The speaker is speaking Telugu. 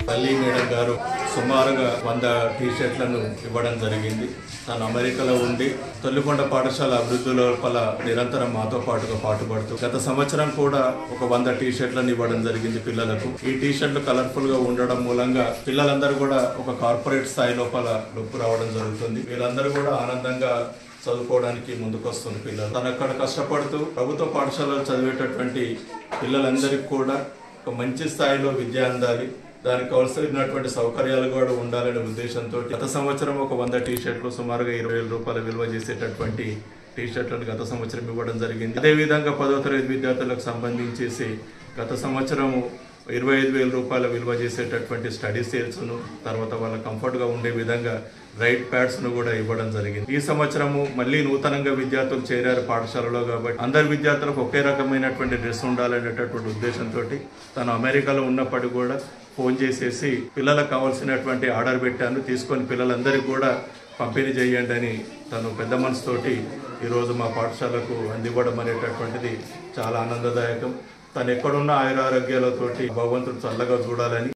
పల్లి మేడం గారు సుమారుగా 100 టీ-షర్ట్లను ఇవ్వడం జరిగింది. తను అమెరికాలో ఉండి తొల్లికొండ పాఠశాల అభివృద్ధి లోపల నిరంతరం మాతో పాటుగా పాటుపడుతూ గత సంవత్సరం కూడా ఒక 100 టీ-షర్ట్లను ఇవ్వడం జరిగింది పిల్లలకు. ఈ టీ-షర్ట్లు కలర్ఫుల్ గా ఉండడం మూలంగా పిల్లలందరూ కూడా ఒక కార్పొరేట్ స్థాయి లోపల నొప్పు రావడం జరుగుతుంది. వీళ్ళందరూ కూడా ఆనందంగా చదువుకోవడానికి ముందుకొస్తుంది పిల్లలు. తను అక్కడ కష్టపడుతూ ప్రభుత్వ పాఠశాలలో చదివేటటువంటి పిల్లలందరికీ కూడా ఒక మంచి స్థాయిలో విద్య అందాలి, దానికి కావాల్సినటువంటి సౌకర్యాలు కూడా ఉండాలనే ఉద్దేశంతో గత సంవత్సరం ఒక 100 టీ-షర్ట్లు సుమారుగా 20,000 రూపాయల విలువ చేసేటటువంటి టీ-షర్ట్లను గత సంవత్సరం ఇవ్వడం జరిగింది. అదేవిధంగా 10వ తరగతి విద్యార్థులకు సంబంధించేసి గత సంవత్సరం 25,000 రూపాయల విలువ చేసేటటువంటి స్టడీ సేల్స్ను, తర్వాత వాళ్ళ కంఫర్ట్గా ఉండే విధంగా రైట్ ప్యాడ్స్ను కూడా ఇవ్వడం జరిగింది. ఈ సంవత్సరము మళ్ళీ నూతనంగా విద్యార్థులు చేరారు పాఠశాలలో కాబట్టి అందరు విద్యార్థులకు ఒకే రకమైనటువంటి డ్రెస్ ఉండాలనేటటువంటి ఉద్దేశంతో తను అమెరికాలో ఉన్నప్పటికీ కూడా ఫోన్ చేసేసి పిల్లలకు కావాల్సినటువంటి ఆర్డర్ పెట్టాను, తీసుకొని పిల్లలందరికీ కూడా పంపిణీ చేయండి అని తను పెద్ద మనసుతోటి ఈరోజు మా పాఠశాలకు అందివ్వడం అనేటటువంటిది చాలా ఆనందదాయకం. తను ఎక్కడున్న ఆయురారోగ్యాలతోటి భగవంతుడు చల్లగా చూడాలని